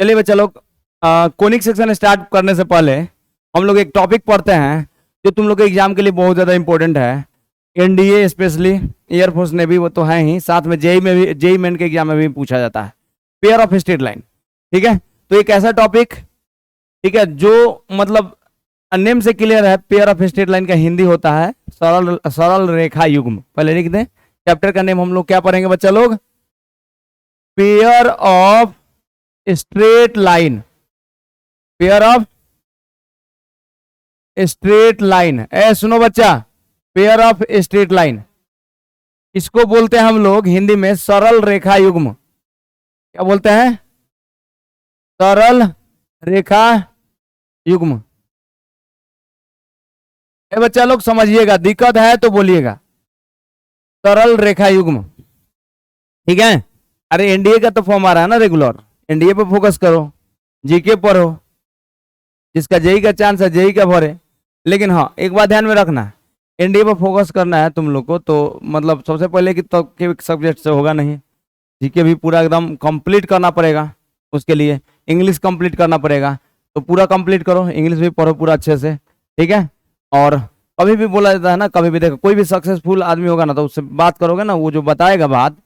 चलिए बच्चा लोग, कोनिक सेक्शन स्टार्ट करने से पहले हम लोग एक टॉपिक पढ़ते हैं जो तुम लोग के एग्जाम के लिए बहुत ज़्यादा इंपॉर्टेंट है। एनडीए स्पेशली एयरफोर्स नेवी वो तो है ही, साथ में जेई में भी, जेई मेन के एग्जाम में भी पूछा जाता है, पेयर ऑफ स्ट्रेट लाइन। ठीक है, तो एक ऐसा टॉपिक, ठीक है, जो मतलब नेम से क्लियर है, पेयर ऑफ स्ट्रेट लाइन का हिंदी होता है सरल सरल रेखा युग्म। पहले लिख दें, चैप्टर का नेम हम लोग क्या पढ़ेंगे बच्चा लोग? Pair of straight line. Pair of straight line. ए सुनो बच्चा, पेयर ऑफ स्ट्रेट लाइन, इसको बोलते हैं हम लोग हिंदी में सरल रेखा युग्म। क्या बोलते हैं? सरल रेखा युग्म। ए बच्चा लोग समझिएगा, दिक्कत है तो बोलिएगा। सरल रेखा युग्म, ठीक है। अरे एनडीए का तो फॉर्म आ रहा है ना रेगुलर, एनडीए पे फोकस करो, जीके पढ़ो, जिसका जेई का चांस है जेई का भरे। लेकिन हाँ, एक बात ध्यान में रखना, एनडीए पर फोकस करना है तुम लोग को, तो मतलब सबसे पहले कि तो के सब्जेक्ट से होगा नहीं, जीके भी पूरा एकदम कंप्लीट करना पड़ेगा। उसके लिए इंग्लिश कंप्लीट करना पड़ेगा, तो पूरा कंप्लीट करो, इंग्लिश भी पढ़ो पूरा अच्छे से, ठीक है। और कभी भी बोला जाता है ना, कभी भी देखो कोई भी सक्सेसफुल आदमी होगा ना, तो उससे बात करोगे ना, वो जो बताएगा बात,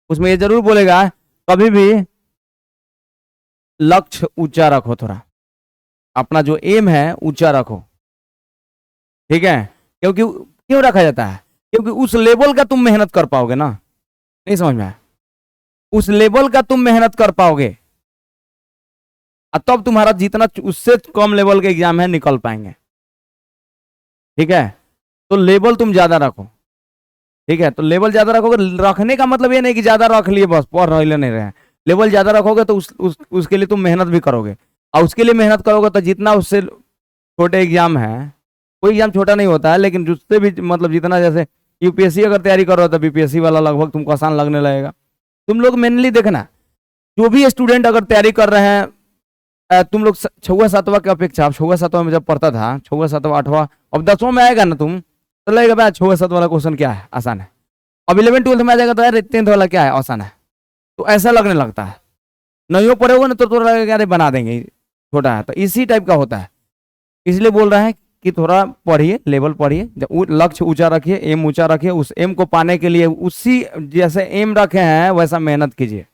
उसमें ये जरूर बोलेगा कभी भी लक्ष्य ऊंचा रखो, थोड़ा अपना जो एम है ऊंचा रखो, ठीक है। क्योंकि क्यों रखा जाता है? क्योंकि उस लेवल का तुम मेहनत कर पाओगे ना, नहीं समझ में आया? उस लेवल का तुम मेहनत कर पाओगे, और तब तुम्हारा जितना उससे कम लेवल के एग्जाम है निकल पाएंगे, ठीक है। तो लेवल तुम ज्यादा रखो, ठीक है। तो लेवल ज्यादा रखोगे, रखने का मतलब ये नहीं कि ज्यादा रख लिए बस पढ़ रहे नहीं रहे। लेवल ज्यादा रखोगे तो उसके लिए तुम मेहनत भी करोगे, और उसके लिए मेहनत करोगे तो जितना उससे छोटे एग्जाम है, कोई एग्जाम छोटा नहीं होता है, लेकिन उससे भी मतलब जितना, जैसे यूपीएससी अगर तैयारी कर रहे हो तो बीपीएससी वाला लगभग तुमको आसान लगने लगेगा। तुम लोग मेनली देखना, जो भी स्टूडेंट अगर तैयारी कर रहे हैं, तुम लोग छुआ सातवा की अपेक्षा, छुआ सातवा में जब पढ़ता था, छुआ सातवा आठवां, अब 10वां में आएगा ना तुम, तो लगेगा भाई छुआ सातवा वाला क्वेश्चन क्या है, आसान है। अब 11 12 में आ जाएगा तो यार 10th वाला क्या है, आसान है। तो ऐसा लगने लगता है, नहीं हो पढ़े होगा ना तो थोड़ा लगेगा अरे बना देंगे, छोटा है। तो इसी टाइप का होता है, इसलिए बोल रहे हैं कि थोड़ा पढ़िए, लेवल पढ़िए, लक्ष्य ऊंचा रखिए, एम ऊंचा रखिए, उस एम को पाने के लिए उसी जैसे एम रखे हैं वैसा मेहनत कीजिए,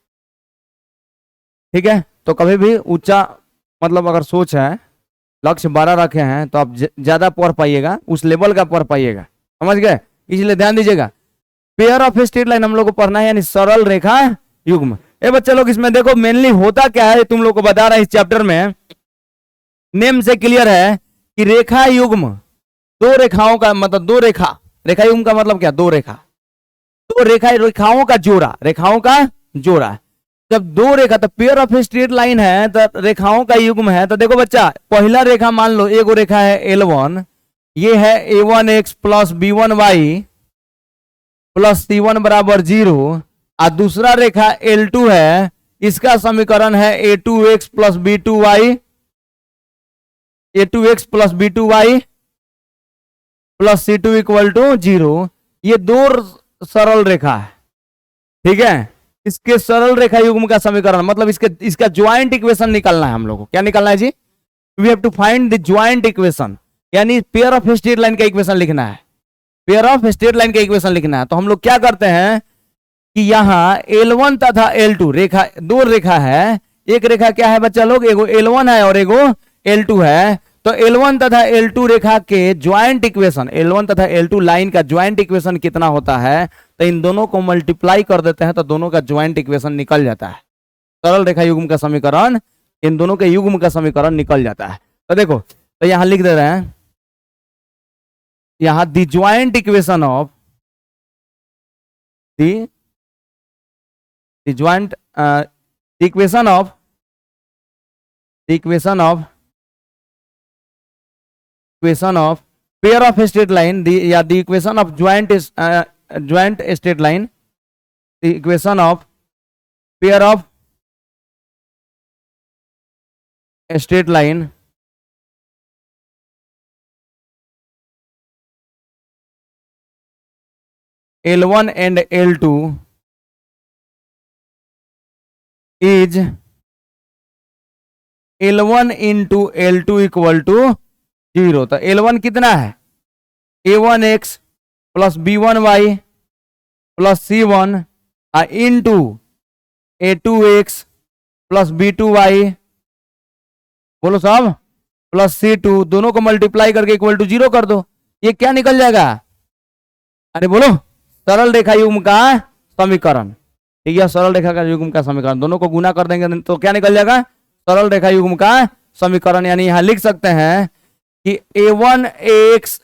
ठीक है। तो कभी भी ऊंचा, मतलब अगर सोच है, लक्ष्य 12 रखे हैं तो आप ज्यादा पढ़ पाइएगा, उस लेवल का पढ़ पाइएगा, समझ गए? इसलिए ध्यान दीजिएगा, पेयर ऑफ स्ट्रेट लाइन हम लोग को पढ़ना है, यानी सरल रेखा युग्म। ए बच्चे लोग, इसमें देखो मेनली होता क्या है, तुम लोग को बता रहा है इस चैप्टर में, नेम से क्लियर है कि रेखा युग्म दो रेखाओं का मतलब, दो रेखा, रेखा युग्म का मतलब क्या? दो रेखा, दो रेखा, रेखाओं का जोड़ा, रेखाओं का जोड़ा। जब दो रेखा, तो पेयर ऑफ स्ट्रेट लाइन है तो रेखाओं का युग्म है। तो देखो बच्चा, पहला रेखा मान लो, एगो रेखा है L1, ये है A1x plus B1y plus C1 बराबर 0, और दूसरा रेखा L2 है, इसका समीकरण है A2x plus B2y, A2x plus B2y plus C2 equal to 0। ये दो सरल रेखा है, ठीक है। इसके सरल रेखा युग्म का समीकरण मतलब इसका ज्वाइंट इक्वेशन निकालना है हम लोग को। क्या निकालना है जी? We have to find the joint equation, यानी पेयर ऑफ स्ट्रेट लाइन का इक्वेशन लिखना है, पेयर ऑफ स्ट्रेट लाइन का इक्वेशन लिखना है। तो हम लोग क्या करते हैं कि यहाँ L1 तथा L2 रेखा, दो रेखा है, एक रेखा क्या है बच्चा लोग? एगो L1 है और एगो L2 है। तो L1 तथा L2 रेखा के ज्वाइंट इक्वेशन, L1 तथा L2 लाइन का ज्वाइंट इक्वेशन कितना होता है, तो इन दोनों को मल्टीप्लाई कर देते हैं तो दोनों का ज्वाइंट इक्वेशन निकल जाता है। सरल रेखा युग्म का समीकरण, इन दोनों के युग्म का समीकरण निकल जाता है। तो देखो, तो यहां लिख दे रहे हैं, यहां the joint equation of the joint equation of equation of pair of straight line, या the equation of joint straight line, the equation of pair of straight line L1 and L2 is L1 into L2 equal to 0। तो L1 कितना है, A1x plus B1y plus C1 into A2x plus B2y, बोलो साहब, plus C2, दोनों को multiply करके equal to 0 कर दो। ये क्या निकल जाएगा, अरे बोलो, सरल रेखा युग्म का समीकरण। ठीक है, सरल रेखा का युग्म का समीकरण, दोनों को गुना कर देंगे तो क्या निकल जाएगा, सरल रेखा युग्म का समीकरण। यानी यहां लिख सकते हैं कि A1x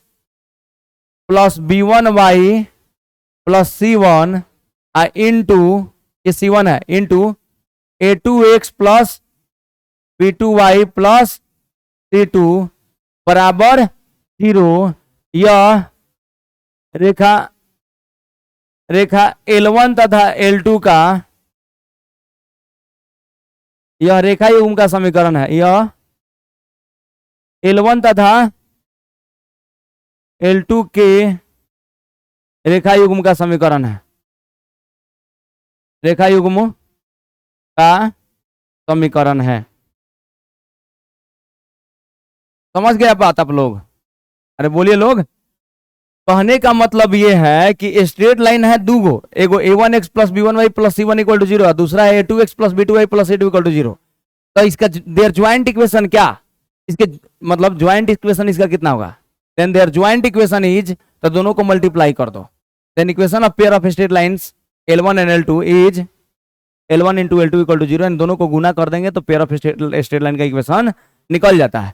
plus B1y plus C1 into, ये C1 है, into A2x plus B2y plus C2 बराबर 0। यह रेखा L1 तथा L2 का, यह रेखा युग्म का समीकरण है। यह L1 तथा L2 के रेखा युग्म का समीकरण है, रेखा युग्म का समीकरण है। समझ गए बात आप लोग, अरे बोलिए लोग। कहने का मतलब ये है कि स्ट्रेट लाइन है दो गो, एगो A1x plus B1y plus C1 equal to 0, दूसरा है A2x plus B2y plus C2 equal to 0। तो इसका देयर ज्वाइंट इक्वेशन क्या, इसके मतलब ज्वाइंट इक्वेशन इसका कितना होगा, then their joint equation is, तो दोनों को मल्टीप्लाई कर दो। Then equation of pair of straight lines L1 and L2 is L1 into L2 equal to 0, and दोनों को गुना कर देंगे तो पेयर ऑफ स्ट्रेट लाइन का इक्वेशन निकल जाता है।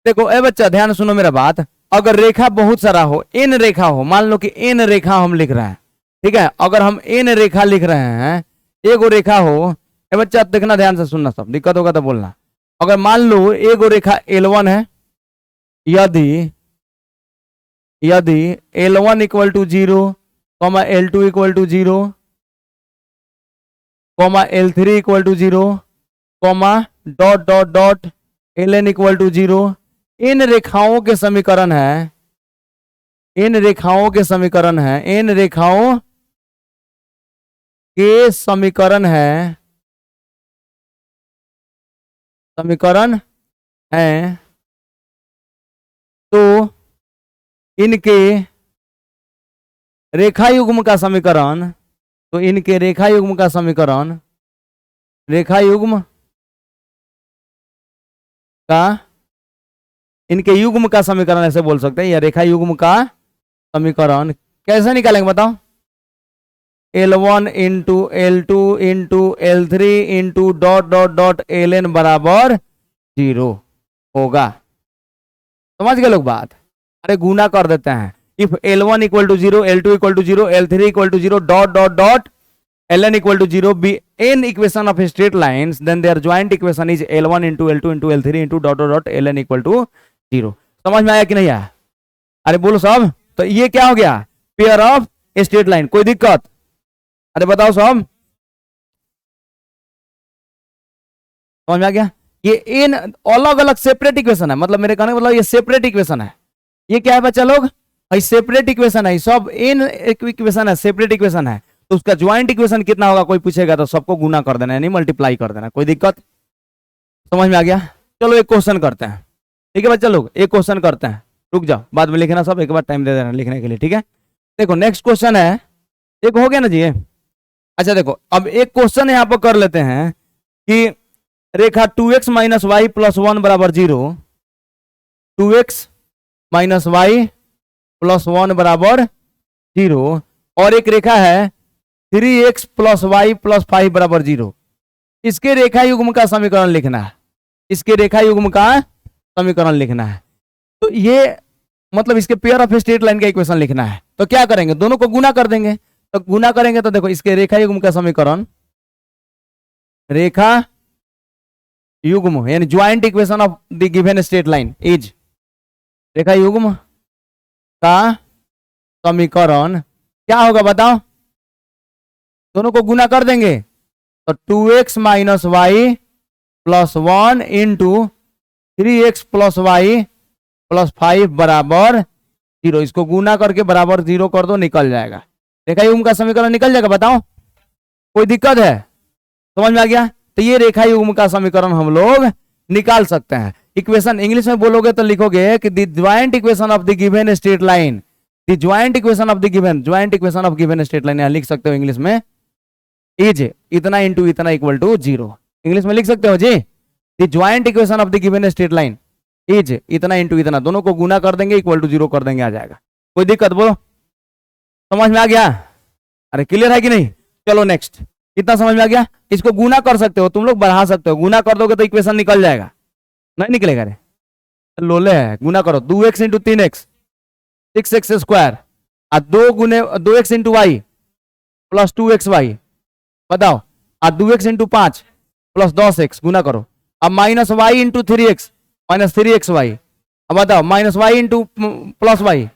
देखो ए बच्चा, ध्यान सुनो मेरा बात। अगर रेखा बहुत सारा हो, एन रेखा हो, मान लो कि एन रेखा हम लिख रहे हैं, ठीक है, अगर हम एन रेखा लिख रहे हैं, एगो रेखा हो, ए बच्चा देखना ध्यान से सुनना, सब दिक्कत होगा तो बोलना। अगर मान लो एगो रेखा L1 है, यदि L1 equal to 0, L2 equal to 0, L3 equal to 0, dot dot dot Ln equal to 0, इन रेखाओं के समीकरण है, इन रेखाओं के समीकरण है, इन रेखाओं के समीकरण है, समीकरण है, तो इनके रेखा युग्म का समीकरण, तो इनके रेखा युग्म का समीकरण, रेखा युग्म का, इनके युग्म का समीकरण ऐसे बोल सकते हैं, या रेखा युग्म का समीकरण कैसे निकालेंगे बताओ, L1 into L2 into L3 into dot dot dot Ln बराबर 0 होगा। समझ गए लोग बात, अरे गुना कर देते हैं। If L1 equal to 0, L2 equal to 0, L3 equal to 0, dot dot dot Ln equal to 0 be n equation of straight lines, then their joint equation is L1 into L2 into L3 into dot dot dot Ln equal to 0। समझ में आया कि नहीं आया, अरे बोलो सब। तो ये क्या हो गया, पेयर ऑफ स्ट्रेट लाइन। कोई दिक्कत, अरे बताओ सब, समझ में आ गया। ये एन अलग अलग सेपरेट इक्वेशन है, मतलब मेरे कहने का मतलब ये सेपरेट इक्वेशन है। ये क्या है बच्चा लोग, सेपरेट इक्वेशन है, सब एन इक्वेशन है, सेपरेट इक्वेशन है। तो उसका ज्वाइंट इक्वेशन कितना होगा कोई पूछेगा तो सबको गुना कर देना, यानी मल्टीप्लाई कर देना। कोई दिक्कत, समझ में आ गया। चलो एक क्वेश्चन करते हैं, ठीक है बच्चा लोग, एक क्वेश्चन करते हैं, रुक जाओ बाद में लिखना, सब एक बार टाइम दे देना लिखने के लिए, ठीक है। देखो नेक्स्ट क्वेश्चन है, एक हो गया ना जी। अच्छा देखो, अब एक क्वेश्चन यहाँ पर कर लेते हैं कि रेखा 2x माइनस वाई प्लस 1 बराबर 0, 2x माइनस वाई प्लस 1 बराबर 0, और एक रेखा है 3x प्लस वाई प्लस 5 बराबर 0। इसके रेखा युग्म का समीकरण लिखना है, इसके रेखा युग्म का समीकरण लिखना है। तो ये मतलब इसके पेयर ऑफ स्ट्रेट लाइन का इक्वेशन लिखना है। तो क्या करेंगे, दोनों को गुना कर देंगे। तो गुना करेंगे तो देखो इसके रेखा युग्म का समीकरण, रेखा युग्म यानी joint equation of the given straight line is, रेखा युग्म का समीकरण क्या होगा बताओ, दोनों को गुना कर देंगे तो 2x minus y plus 1 into 3x plus y plus 5 बराबर 0। इसको गुना करके बराबर 0 कर दो, निकल जाएगा, रेखा युग्म का समीकरण निकल जाएगा। बताओ कोई दिक्कत है, समझ में आ गया। तो ये रेखा युग्म का समीकरण हम लोग निकाल सकते हैं। इक्वेशन इंग्लिश में बोलोगे तो लिखोगे कि the joint equation of the given straight line, the joint equation of the given, joint equation of given straight line, यहां लिख सकते हो इंग्लिश में इज इतना इंटू इतना इक्वल टू 0। इंग्लिश में लिख सकते हो जी, the joint equation of the given straight line is इतना इंटू इतना, दोनों को गुना कर देंगे इक्वल टू 0 कर देंगे, आ जाएगा। कोई दिक्कत बोलो, समझ में आ गया? अरे क्लियर है कि नहीं? चलो नेक्स्ट, कितना समझ में आ गया? इसको गुना कर सकते हो तुम लोग, बढ़ा सकते हो, गुना कर दोगे तो इक्वेशन निकल जाएगा, नहीं निकलेगा? रे लोले है, गुना करो 2x into 3x 6x square और 2x into Y plus 2xy, बताओ, और 2x इंटू 5 प्लस 10x, गुना करो। अब minus y into 3x minus 3xy, अब बताओ minus y into plus y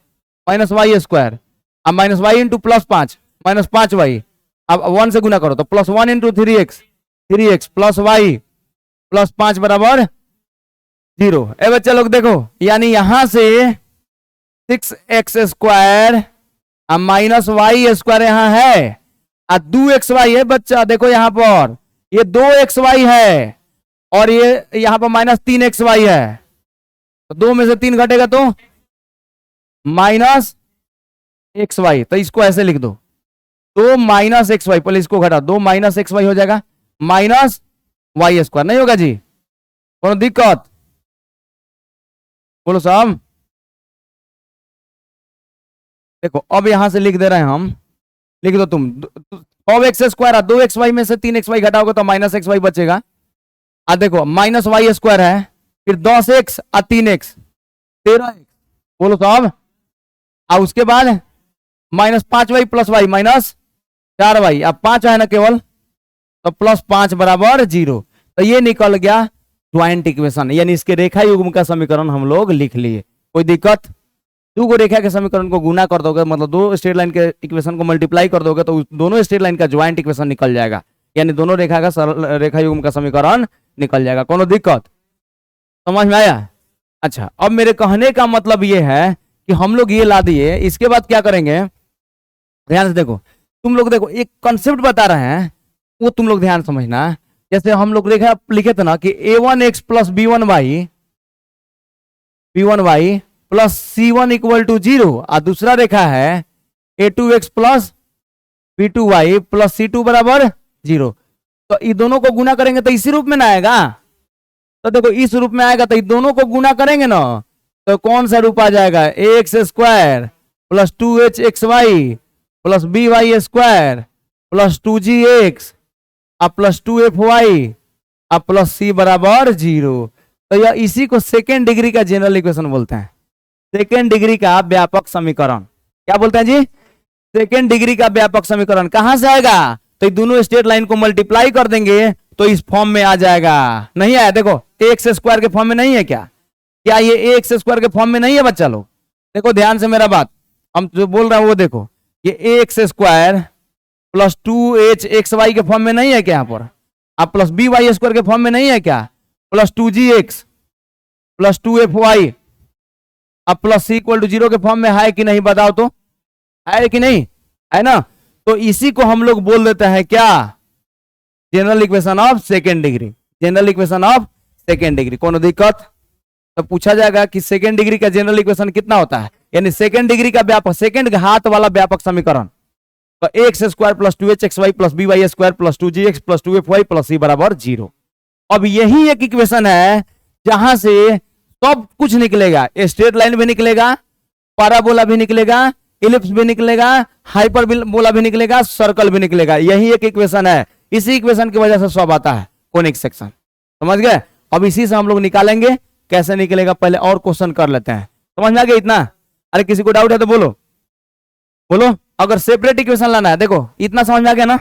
minus y square, अब minus y into plus 5 minus 5y, अब 1 से गुना करो तो plus 1 into 3x plus y plus 5 बराबर 0। ए बच्चा लोग देखो, यानी यहां से 6x square minus y square यहां है और 2xy है बच्चा, देखो यहां पर ये 2xy है और ये यहां पर माइनस 3xy है, तो 2 में से 3 घटेगा तो माइनस xy, तो इसको ऐसे लिख दो 2 माइनस xy, पहले इसको घटा 2 माइनस xy हो जाएगा माइनस वाई स्क्वायर, नहीं होगा जी? कोनो दिक्कत? बोलो साहब। देखो अब यहां से लिख दे रहे हैं हम, लिख दो तुम, अब एक्स स्क्वायर है 2xy में से 3xy घटाओगे तो माइनस xy बचेगा, आ देखो माइनस वाई स्क्वायर है, फिर 10x और 3x 13x, बोलो साहब, और उसके बाद minus 5y plus y minus 4y, अब 5 है ना केवल, तो प्लस 5 बराबर 0। तो ये निकल गया ज्वाइंट इक्वेशन, यानी इसके रेखा युग्म का समीकरण हम लोग लिख लिए। कोई दिक्कत? दो को रेखा के समीकरण को गुना कर दोगे, मतलब दो स्ट्रेट लाइन के इक्वेशन को मल्टीप्लाई कर दोगे तो दोनों स्ट्रेट लाइन का ज्वाइंट इक्वेशन निकल जाएगा, यानी दोनों रेखा का रेखा युग्म का समीकरण निकल जाएगा। कोनो दिक्कत? समझ में आया? अच्छा, अब मेरे कहने का मतलब ये है कि हम लोग ये ला दिए, इसके बाद क्या करेंगे, ध्यान से देखो, तुम लोग देखो एक कॉन्सेप्ट बता रहे हैं, वो तुम लोग ध्यान समझना। जैसे हम लोग रेखा लिखे थे ना कि a1x plus b1y plus c1 equal to 0, और दूसरा रेखा है a2x plus b2y plus c2 बराबर 0, तो इन दोनों को गुना करेंगे तो इसी रूप में ना आएगा, तो देखो इस रूप में आएगा, तो इन दोनों को गुना करेंगे ना तो कौन सा रूप आ जाएगा, ax square plus 2hxy plus by square plus 2gx अब प्लस 2fy अब प्लस c बराबर 0। तो यह इसी को सेकेंड डिग्री का जनरल इक्वेशन बोलते हैं, सेकेंड डिग्री का व्यापक समीकरण। क्या बोलते हैं जी? सेकेंड डिग्री का व्यापक समीकरण। कहां से आएगा? तो दोनों स्ट्रेट लाइन को मल्टीप्लाई कर देंगे तो इस फॉर्म में आ जाएगा। नहीं आया? देखो एक्स स्क्वायर के फॉर्म में नहीं है क्या? क्या ये एक्स स्क्वायर के फॉर्म में नहीं है बच्चा लोग? देखो ध्यान से मेरा बात, हम जो बोल रहे हैं वो देखो, ये एक्स स्क्वायर प्लस 2hxy के फॉर्म में नहीं है क्या यहाँ पर? अब प्लस by स्क्वायर के फॉर्म में नहीं है क्या? प्लस 2gx प्लस 2fy अब प्लस c इक्वल टू 0 के फॉर्म में है कि नहीं? बताओ तो, है कि नहीं? है ना? तो इसी को हम लोग बोल देते हैं क्या? General equation of second degree, general equation of second degree. कोनो दिक्कत? तो पूछा जाएगा कि सेकेंड डिग्री का जनरल इक्वेशन कितना होता है, यानी सेकेंड डिग्री का व्यापक, सेकेंड हाथ वाला व्यापक समीकरण। तो x square plus 2hxy plus by square plus 2gx plus 2fy plus c बराबर 0। अब यही एक इक्वेशन है जहां से सब कुछ निकलेगा, स्ट्रेट लाइन भी निकलेगा, पैराबोला भी निकलेगा, इलिप्स भी निकलेगा, हाइपरबोला भी निकलेगा, सर्कल भी निकलेगा। यही एक इक्वेशन है, इसी इक्वेशन की वजह से सब आता है कोनिक सेक्शन। समझ गए? अब इसी से हम लोग निकालेंगे, कैसे निकलेगा पहले और क्वेश्चन कर लेते हैं। समझ में आ गया इतना? अरे किसी को डाउट है तो बोलो, बोलो। अगर सेपरेट इक्वेशन लाना है, देखो इतना समझ में आ गया ना?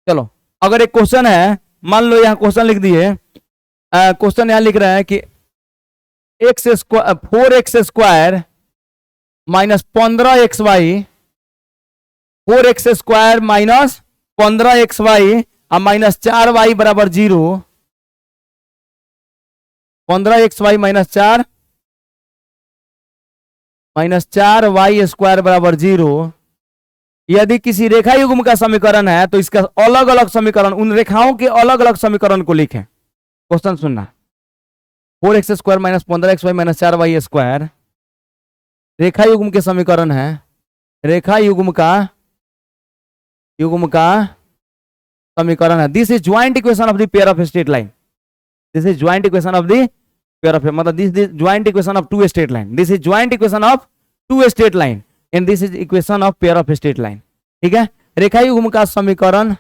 चलो अगर एक क्वेश्चन है, मान लो यहाँ क्वेश्चन लिख दिए, क्वेश्चन यहाँ लिख रहे हैं कि x square 4x square minus 15xy 4x square minus 15xy और माइनस 4y बराबर 0, 15xy माइनस 4y स्क्वायर बराबर 0। यदि किसी रेखा युग्म का समीकरण है तो इसका अलग अलग समीकरण, उन रेखाओं के अलग अलग समीकरण को लिखें। क्वेश्चन सुनना, 4x² minus 15xy minus 4y², रेखा युग्म के समीकरण है, रेखा युग्म का समीकरण है। This is joint equation of the pair of straight line, this is joint equation of the pair of, मतलब this is joint equation of two straight line, this is joint equation of two straight line and this is equation of pair of straight line. ठीक है, रेखा युग्म का समीकरण,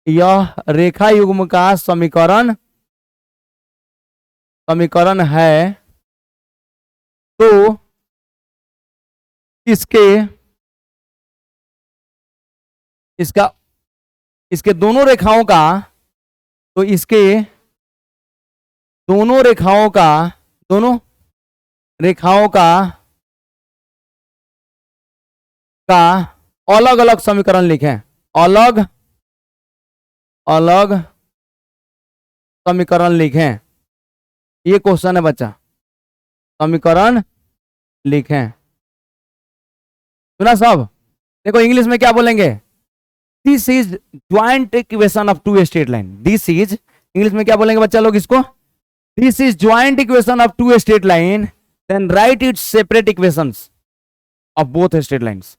यह रेखा युग्म का समीकरण है, तो इसके दोनों रेखाओं का, तो इसके दोनों रेखाओं का अलग अलग समीकरण लिखें, अलग अलग समीकरण लिखें। ये क्वेश्चन है बच्चा, समीकरण लिखें। सुना सब? देखो इंग्लिश में क्या बोलेंगे, this is joint equation of two straight line, this is, English में क्या बोलेंगे बच्चा लोग इसको, this is joint equation of two straight line, then right it's separate equations of both straight lines.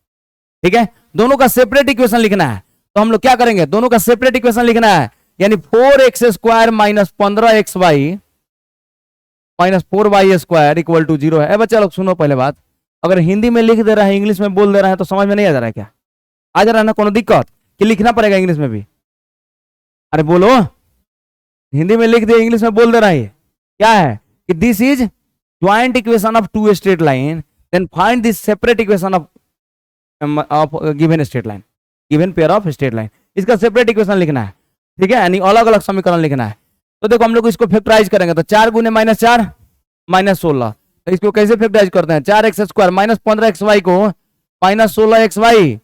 ठीक है, दोनों का सेपरेट इक्वेशन लिखना है, तो हम लोग क्या करेंगे, दोनों का सेपरेट इक्वेशन लिखना है, यानी 4x² minus 15xy minus 4y² equal to 0 है। बच्चा लोग सुनो पहले बात, अगर हिंदी में लिख दे रहा है इंग्लिश में बोल दे रहा है तो समझ में नहीं आ जा रहा है क्या? आ जा रहा है ना, कोनो दिक्कत कि लिखना पड़ेगा इंग्लिश में भी? अरे बोलो, हिंदी में लिख दे इंग्लिश में बोल दे रहा है, क्या है कि this is joint equation of two straight line, then find this separate equation of given straight line, given pair of straight line, इसका सेपरेट इक्वेशन लिखना है। ठीक है, यानी अलग अलग समीकरण लिखना है। तो देखो हम लोग इसको फैक्टराइज करेंगे, तो 4 गुने -4 -16, तो इसको कैसे फैक्टराइज करते हैं, 4x² माइनस 15xy को माइनस 16xy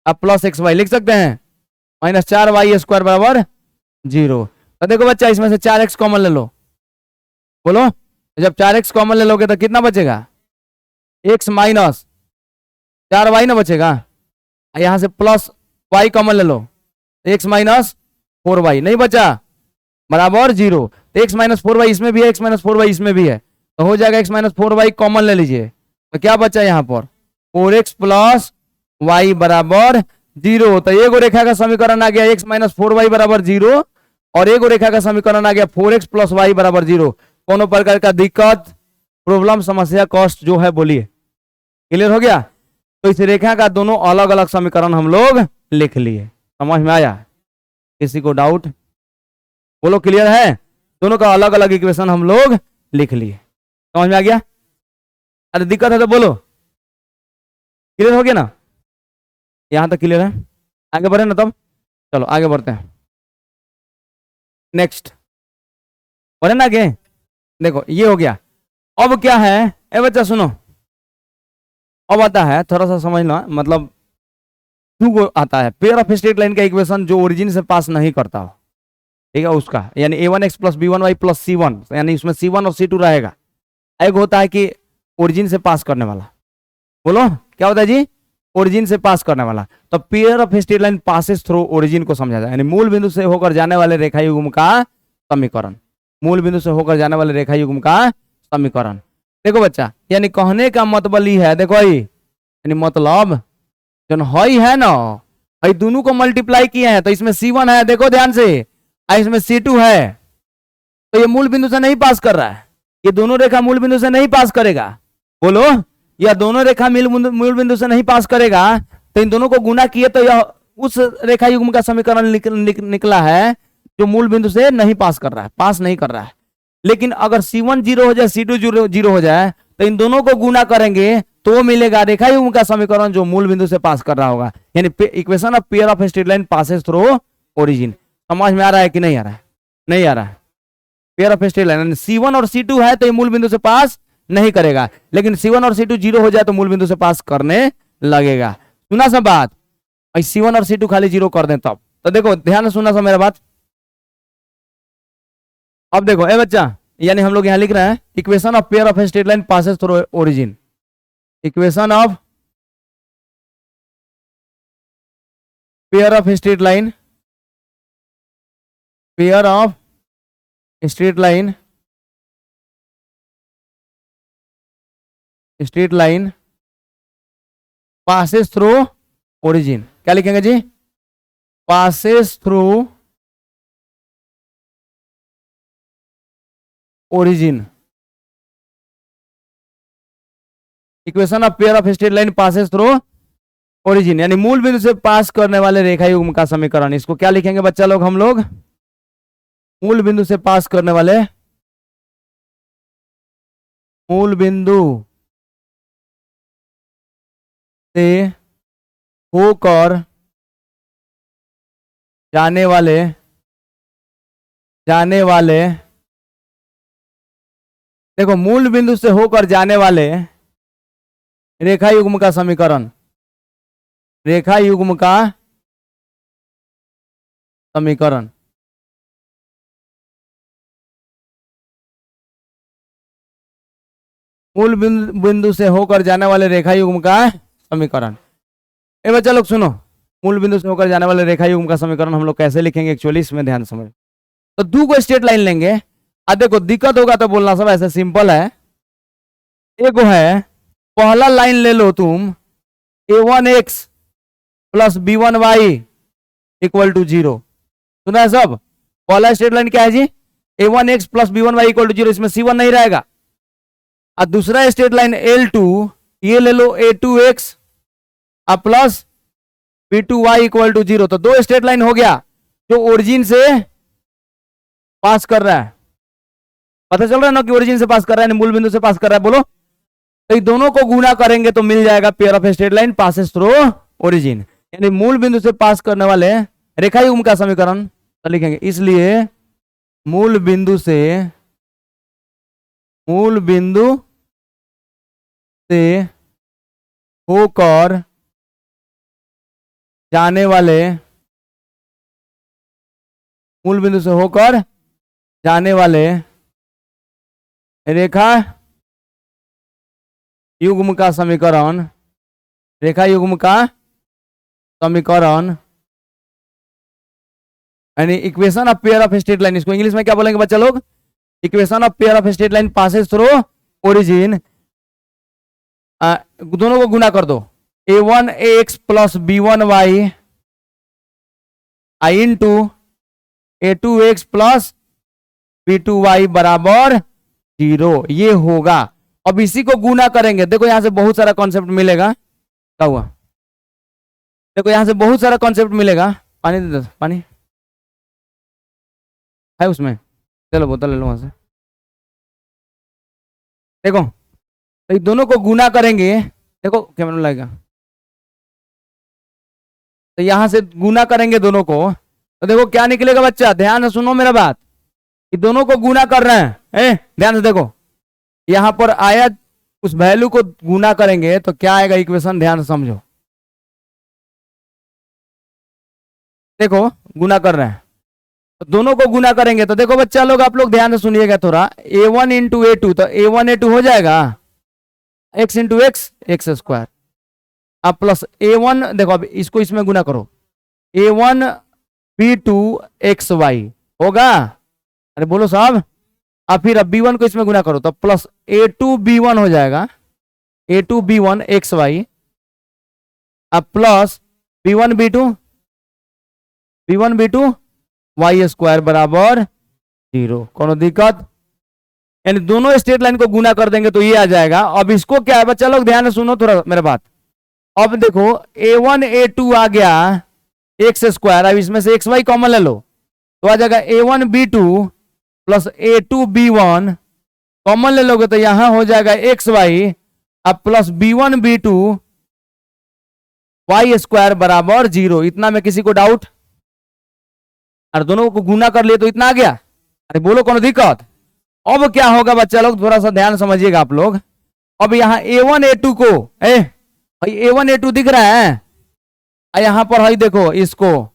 अब प्लस xy लिख सकते हैं, माइनस 4y² बराबर 0। तो देखो बच्चा इसमें से 4x कॉमन ले लो, बोलो जब 4x कॉमन ले लोगे तो कितना बचेगा, x माइनस 4y ना बचेगा, यहां से प्लस y कॉमन ले लो, x माइनस 4y नहीं बचा बराबर 0, तो x माइनस 4y इसमें भी है, x माइनस 4y इसमें भी है, तो हो जाएगा x माइनस 4y कॉमन ले लीजिए, तो क्या बचा यहाँ पर 4x प्लस y बराबर 0। तो एक रेखा का समीकरण आ गया x माइनस 4y बराबर 0 और एक रेखा का समीकरण आ गया 4x प्लस y बराबर 0। कोनो प्रकार का दिक्कत, प्रॉब्लम, समस्या, कष्ट जो है बोलिए, क्लियर हो गया? तो इस रेखा का दोनों अलग अलग समीकरण हम लोग लिख लिए, समझ में आया? किसी को डाउट? बोलो क्लियर है? दोनों का अलग अलग इक्वेशन हम लोग लिख लिए, समझ में आ गया? अरे दिक्कत है तो बोलो, क्लियर हो गया ना? यहां तक क्लियर है? आगे बढ़े ना तब, चलो आगे बढ़ते हैं, नेक्स्ट बढ़े ना आगे। देखो ये हो गया, अब क्या है, ए बच्चा सुनो, अब आता है थोड़ा सा समझना, मतलब टू आता है पेयर ऑफ स्ट्रेट लाइन का इक्वेशन जो ओरिजिन से पास नहीं करता हो, ठीक है, उसका यानी a1x plus b1y plus c1, यानी इसमें c1 और c2 रहेगा। एक होता है कि ओरिजिन से पास करने वाला, बोलो क्या होता है जी, ओरिजिन से पास करने वाला। तो pair of straight line passes through origin को समझा जाए, यानी मूल बिंदु से होकर जाने वाले रेखा युग्म का समीकरण, मूल बिंदु से होकर जाने वाले रेखा युग्म का समीकरण। देखो बच्चा, यानी कहने का मतलब ही है, देखो यानी मतलब जो हई है ना, हई दोनों को मल्टीप्लाई किए हैं, तो इसमें c1 है, देखो ध्यान से, इसमें c2 है, तो ये मूल बिंदु से नहीं पास कर रहा है, ये दोनों रेखा मूल बिंदु से नहीं पास करेगा, बोलो, या दोनों रेखा मूल बिंदु से नहीं पास करेगा, तो इन दोनों को गुना किए तो यह उस रेखा युग्म का समीकरण निकला है जो मूल बिंदु से नहीं पास कर रहा है, पास नहीं कर रहा है। लेकिन अगर c1 0 हो जाए, c2 0 हो जाए, तो इन दोनों को गुना करेंगे तो मिलेगा रेखा युग्म का समीकरण जो मूल बिंदु से पास कर रहा होगा, यानी equation of pair of straight line passes through origin. समझ में आ रहा है कि नहीं आ रहा है? नहीं आ रहा है? Pair of straight line c1 और c2 है तो ये मूल बिंदु से पास नहीं करेगा, लेकिन c1 और c2 0 हो जाए तो मूल बिंदु से पास करने लगेगा। सुना सब बात? c1 और c2 खाली 0 कर दें तब, तो देखो ध्यान से सुना सब मेरा बात। अब देखो ए बच्चा, यानी हम लोग यहां लिख रहे हैं equation of pair of straight line passes through origin, equation of pair of straight line, pair of straight line straight line passes through origin, क्या लिखेंगे जी, passes through origin. Equation of pair of straight line passes through origin, यानी मूल बिंदु से पास करने वाले रेखा युग्म का समीकरण। इसको क्या लिखेंगे बच्चा लोग, हम लोग मूल बिंदु से पास करने वाले, मूल बिंदु से होकर जाने वाले देखो, मूल बिंदु से होकर जाने वाले रेखा युग्म का समीकरण, रेखा युग्म का समीकरण। मूल बिंदु से होकर जाने वाले रेखा युग्म का समीकरण। ए बच्चा लोग सुनो, मूल बिंदु से होकर जाने वाले रेखा युग्म का समीकरण हम लोग कैसे लिखेंगे एक्चुअली, इसमें ध्यान समझ। तो दो को स्ट्रेट लाइन लेंगे, देखो दिक्कत होगा तो बोलना, सब ऐसे सिंपल है। एक है, पहला लाइन ले लो तुम, a1x plus b1y equal to 0। सुना है सब, पहला स्ट्रेट लाइन क्या है जी, a1x plus b1y equal to 0, इसमें c1 नहीं रहेगा। और दूसरा स्ट्रेट लाइन L2, ये ले लो a2x plus b2y equal to 0। तो दो स्ट्रेट लाइन हो गया जो ओरिजिन से पास कर रहा है, पता चल रहा है ना कि ओरिजिन से पास कर रहा है, मूल बिंदु से पास कर रहा है। बोलो, तो इन दोनों को गुणा करेंगे तो मिल जाएगा pair of straight line passes through origin, यानी मूल बिंदु से पास करने वाले रेखा युग्म का समीकरण। तो लिखेंगे, इसलिए मूल बिंदु से होकर जाने वाले, मूल बिंदु से होकर जाने वाले रेखा युग्म का समीकरण, रेखा युग्म का समीकरण यानी equation of pair of straight line. इसको इंग्लिश में क्या बोलेंगे बच्चा लोग, equation of pair of straight line passes through origin. दोनों को गुना कर दो, a1x plus b1y into a2x plus b2y बराबर 0, ये होगा। अब इसी को गुना करेंगे, देखो यहां से बहुत सारा कॉन्सेप्ट मिलेगा। क्या हुआ, देखो यहां से बहुत सारा कॉन्सेप्ट मिलेगा। पानी दे दो, पानी है उसमें, चलो बोतल ले लो वहां से। देखो, तो इन दोनों को गुना करेंगे, देखो कैमरा लगेगा, तो यहां से गुना करेंगे दोनों को, तो देखो क्या निकलेगा बच्चा, ध्यान से सुनो मेरा बात। ये दोनों को गुना कर रहे हैं, ध्यान से देखो, यहां पर आया, उस वैल्यू को गुना करेंगे तो क्या आएगा इक्वेशन, ध्यान से समझो। देखो गुना कर रहे हैं, तो दोनों को गुना करेंगे तो देखो बच्चा लोग, आप लोग ध्यान से सुनिएगा थोड़ा, a1 इंटू a2, तो a1 a2 हो जाएगा x into x, x square, अब प्लस a1, देखो अब इसको इसमें गुना करो, a1 b2 xy होगा, अरे बोलो साहब। अब फिर अब b1 को इसमें गुना करो तो प्लस a2 b1 हो जाएगा, a2 b1 xy, अब plus b1 b2 y square बराबर 0। कोनो दिक्कत, यानी दोनों स्ट्रेट लाइन को गुना कर देंगे तो ये आ जाएगा। अब इसको क्या है बच्चा लोग, ध्यान से सुनो थोड़ा मेरा बात। अब देखो a1 a2 आ गया एक्स स्क्वायर, अब इसमें से xy कॉमन ले लो तो आ जाएगा a1 b2 plus a2 b1, common ले लोगे तो यहां हो जाएगा xy, अब plus b1 b2 y square बराबर 0। इतना में किसी को डाउट, और दोनों को गुना कर लिए तो इतना आ गया, अरे बोलो कोनो दिक्कत। अब क्या होगा बच्चा लोग, थोड़ा सा ध्यान समझिएगा आप लोग। अब यहाँ a1 a2 को, भाई a1 a2 दिख रहा है, यहां पर है देखो इसको,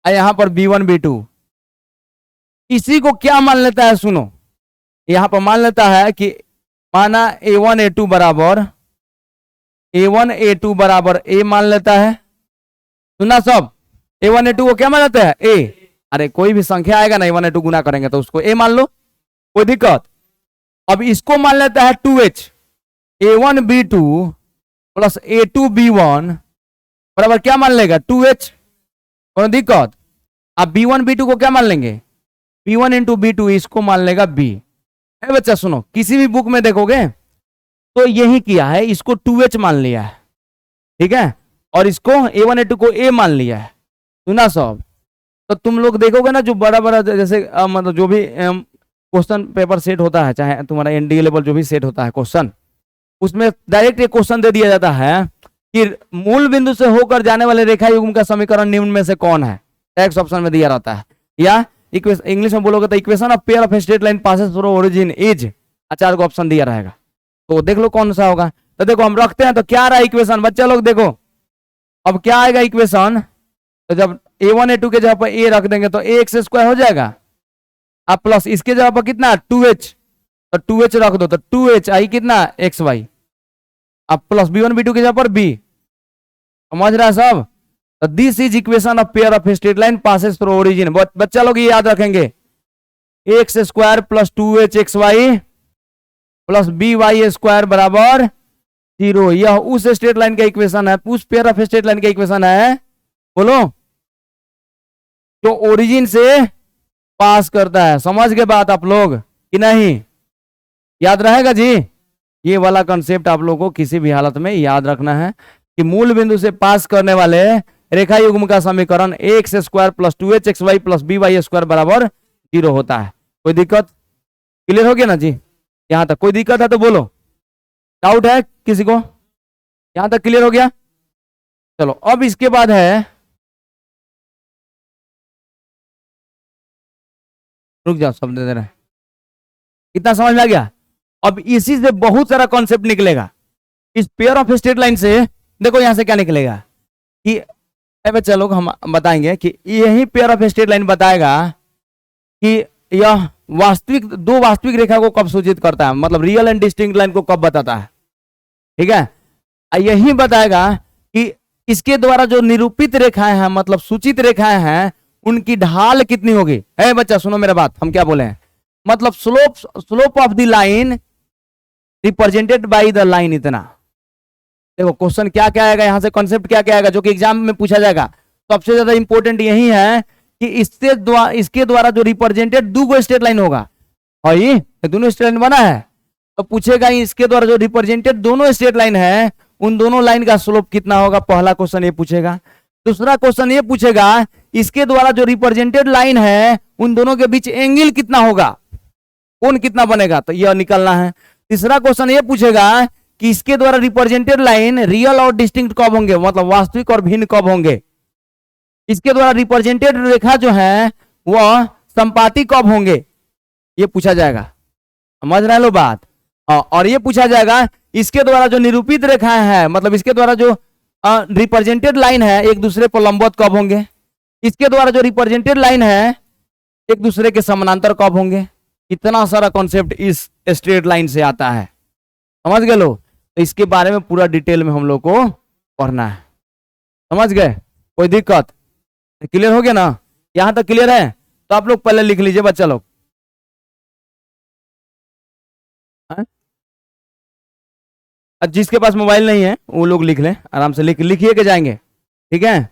यहां पर b1 b2, इसी को क्या मान लेता है, सुनो यहां पर मान लेता है कि माना a1 a2 बराबर a मान लेता है, सुना सब, a1 a2 को क्या मान लेता है a, अरे कोई भी संख्या आएगा ना a1 a2 गुना करेंगे तो उसको a मान लो, कोई दिक्कत। अब इसको मान लेता है 2h, A1B2 प्लस A2B1 बराबर क्या मान लेगा 2H। कोई दिक्कत? आप B1B2 को क्या मान लेंगे? B1 इंटू B2, इसको मान लेगा B। है बच्चा सुनो, किसी भी बुक में देखोगे तो यही किया है, इसको 2H मान लिया है, ठीक है, और इसको A1 A2 को A मान लिया है। सुना सब? तो तुम लोग देखोगे ना जो बड़ा बड़ा जैसे मतलब जो भी क्वेश्चन पेपर सेट होता है, चाहे तुम्हारा एनडीए लेवल जो भी सेट होता है क्वेश्चन, उसमें डायरेक्ट एक क्वेश्चन दे दिया जाता है कि मूल बिंदु से होकर जाने वाले रेखा युग्म का समीकरण निम्न में से कौन है। टेक्स्ट ऑप्शन में दिया रहता है, या इंग्लिश में बोलोगे तो equation of pair of straight line passes through origin is, 4 को ऑप्शन दिया रहेगा, तो देख लो कौन सा होगा। तो देखो हम रखते हैं तो क्या रहा इक्वेशन, बच्चा लोग देखो अब क्या आएगा इक्वेशन। तो जब A1 A2 के जगह पर A रख देंगे तो ax² हो जाएगा, अब प्लस इसके जगह पर कितना 2H, तो 2H रख दो तो 2H आई कितना xy, अब प्लस B1 B2 की जगह पर B। समझ रहा है सब? तो this is equation of pair of straight line passes through origin. बच्चा लोग ये याद रखेंगे, x² plus 2HXY plus BY² बराबर 0। यह उस स्ट्रेट लाइन का इक्वेशन है, उस पेयर ऑफ स्ट्रेट लाइन का इक्वेशन है, बोलो, जो ओरिजिन से पास करता है। समझ गए बात आप लोग कि नहीं? याद रहेगा जी? ये वाला कॉन्सेप्ट आप लोगों को किसी भी हालत में याद रखना है कि मूल बिंदु से पास करने वाले रेखा युग्म का समीकरण x² plus 2HXY plus BY² बराबर 0 होता है। कोई दिक्कत? क्लियर हो गया ना जी? यहां तक कोई दिक्कत है तो बोलो, डाउट है किसी को? यहां तक क्लियर हो गया? चलो अब इसके बाद है, रुक जाओ सब दे रहे हैं, कितना समझ में आ गया? अब इसी से बहुत सारा कॉन्सेप्ट निकलेगा इस पेयर ऑफ स्ट्रेट लाइन से। देखो यहां से क्या निकलेगा कि अब चलो हम बताएंगे कि यही पेयर ऑफ स्ट्रेट लाइन बताएगा कि यह वास्तविक दो वास्तविक रेखा को कब सूचित करता है, मतलब रियल एंड डिस्टिंक्ट लाइन को कब बताता है, ठीक है। यही बताएगा कि इसके द्वारा जो निरूपित रेखाएं हैं, मतलब सूचित रेखाएं हैं, उनकी ढाल कितनी होगी। है बच्चा सुनो मेरा बात, हम क्या बोले हैं, मतलब slope of the line represented by the line. इतना देखो क्वेश्चन क्या क्या आएगा यहां से, कॉन्सेप्ट क्या क्या आएगा जो कि एग्जाम में पूछा जाएगा। सबसे ज्यादा इंपॉर्टेंट यही है कि इसके द्वारा जो रिप्रेजेंटेड दो स्ट्रेट लाइन होगा, और ये दोनों स्ट्रेट लाइन बना है, तो पूछेगा इसके द्वारा जो रिप्रेजेंटेड दोनों स्ट्रेट लाइन है, उन दोनों लाइन का स्लोप कितना होगा। पहला क्वेश्चन ये पूछेगा। दूसरा क्वेश्चन ये पूछेगा इसके द्वारा जो रिप्रेजेंटेड लाइन है, उन दोनों के बीच एंगल कितना होगा, कोण कितना बनेगा, तो यह निकलना है। तीसरा क्वेश्चन ये पूछेगा कि इसके द्वारा रिप्रेजेंटेड लाइन रियल और डिस्टिंक्ट कब होंगे, मतलब वास्तविक और भिन्न कब होंगे। इसके द्वारा रिप्रेजेंटेड रेखा जो है वह संपाती कब होंगे, ये पूछा जाएगा। समझ रहे लो बात? और ये पूछा जाएगा इसके द्वारा जो निरूपित रेखाएं हैं, मतलब इसके द्वारा जो रिप्रेजेंटेड लाइन है, एक दूसरे पर लंबवत कब होंगे। इसके द्वारा जो रिप्रेजेंटेड लाइन है एक दूसरे के समानांतर कब होंगे। इतना सारा कॉन्सेप्ट इस स्ट्रेट लाइन से आता है। समझ गए लो? तो इसके बारे में पूरा डिटेल में हम लोग को पढ़ना है। समझ गए? कोई दिक्कत? क्लियर हो गया ना? यहां तक क्लियर है? तो आप लोग पहले लिख लीजिए बच्चा लोग। जिसके पास मोबाइल नहीं है वो लोग लिख लें, आराम से लिखिए के जाएंगे, ठीक है।